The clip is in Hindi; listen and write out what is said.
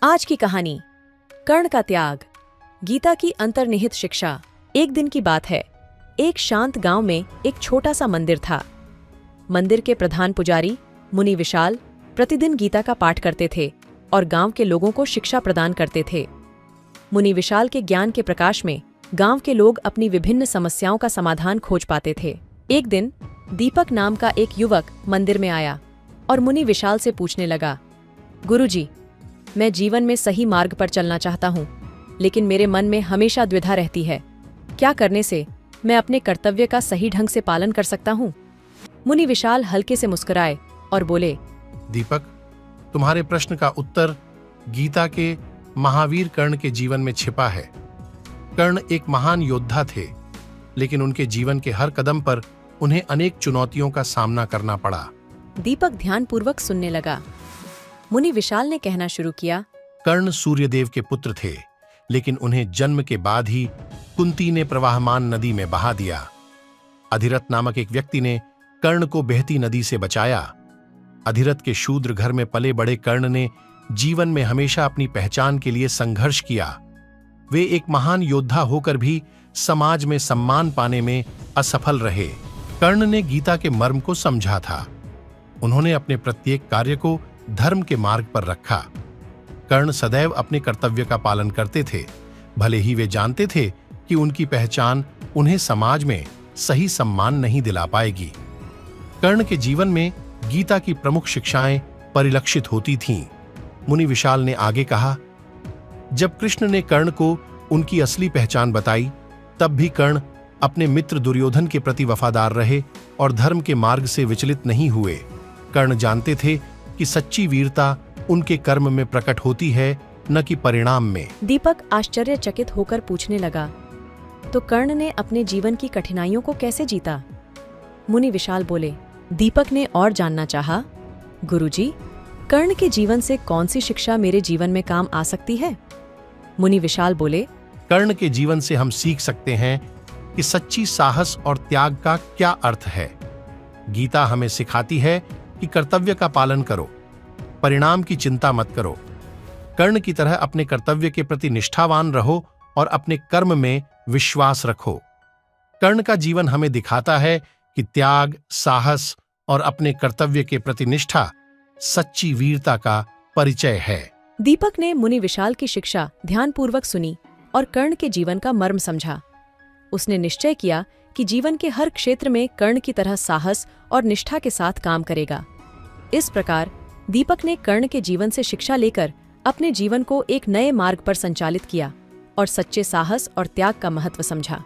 आज की कहानी कर्ण का त्याग, गीता की अंतर्निहित शिक्षा। एक दिन की बात है। एक शांत गांव में एक छोटा सा मंदिर था। मंदिर के प्रधान पुजारी मुनि विशाल प्रतिदिन गीता का पाठ करते थे और गांव के लोगों को शिक्षा प्रदान करते थे। मुनि विशाल के ज्ञान के प्रकाश में गांव के लोग अपनी विभिन्न समस्याओं का समाधान खोज पाते थे। एक दिन दीपक नाम का एक युवक मंदिर में आया और मुनि विशाल से पूछने लगा, गुरुजी, मैं जीवन में सही मार्ग पर चलना चाहता हूँ, लेकिन मेरे मन में हमेशा द्विधा रहती है। क्या करने से मैं अपने कर्तव्य का सही ढंग से पालन कर सकता हूँ? मुनि विशाल हल्के से मुस्कुराए और बोले, दीपक, तुम्हारे प्रश्न का उत्तर गीता के महावीर कर्ण के जीवन में छिपा है। कर्ण एक महान योद्धा थे, लेकिन उनके जीवन के हर कदम पर उन्हें अनेक चुनौतियों का सामना करना पड़ा। दीपक ध्यानपूर्वक सुनने लगा। मुनि विशाल ने कहना शुरू किया, कर्ण सूर्यदेव के पुत्र थे, लेकिन उन्हें जन्म के बाद ही कुंती ने प्रवाहमान नदी में बहा दिया। अधिरथ नामक एक व्यक्ति ने कर्ण को बहती नदी से बचाया। अधिरथ के शूद्र घर में पले बड़े कर्ण ने जीवन में हमेशा अपनी पहचान के लिए संघर्ष किया। वे एक महान योद्धा होकर भी समाज में सम्मान पाने में असफल रहे। कर्ण ने गीता के मर्म को समझा था। उन्होंने अपने प्रत्येक कार्य को धर्म के मार्ग पर रखा। कर्ण सदैव अपने कर्तव्य का पालन करते थे, भले ही वे जानते थे कि उनकी पहचान उन्हें समाज में सही सम्मान नहीं दिला पाएगी। कर्ण के जीवन में गीता की प्रमुख शिक्षाएं परिलक्षित होती थीं। मुनि विशाल ने आगे कहा, जब कृष्ण ने कर्ण को उनकी असली पहचान बताई, तब भी कर्ण अपने मित्र दुर्योधन के प्रति वफादार रहे और धर्म के मार्ग से विचलित नहीं हुए। कर्ण जानते थे कि सच्ची वीरता उनके कर्म में प्रकट होती है, न कि परिणाम में। दीपक आश्चर्यचकित होकर पूछने लगा, तो कर्ण ने अपने जीवन की कठिनाइयों को कैसे जीता? मुनि विशाल बोले। दीपक ने और जानना चाहा, गुरुजी, कर्ण के जीवन से कौन सी शिक्षा मेरे जीवन में काम आ सकती है? मुनि विशाल बोले, कर्ण के जीवन से हम सीख सकते हैं कि सच्ची साहस और त्याग का क्या अर्थ है। गीता हमें सिखाती है कि कर्तव्य का पालन करो, परिणाम की चिंता मत करो। कर्ण की तरह अपने कर्तव्य के प्रति निष्ठावान रहो और अपने कर्म में विश्वास रखो। कर्ण का जीवन हमें दिखाता है कि त्याग, साहस और अपने कर्तव्य के प्रति निष्ठा सच्ची वीरता का परिचय है। दीपक ने मुनि विशाल की शिक्षा ध्यानपूर्वक सुनी और कर्ण के जीवन का मर्म समझा। उसने निश्चय किया कि जीवन के हर क्षेत्र में कर्ण की तरह साहस और निष्ठा के साथ काम करेगा। इस प्रकार दीपक ने कर्ण के जीवन से शिक्षा लेकर अपने जीवन को एक नए मार्ग पर संचालित किया और सच्चे साहस और त्याग का महत्व समझा।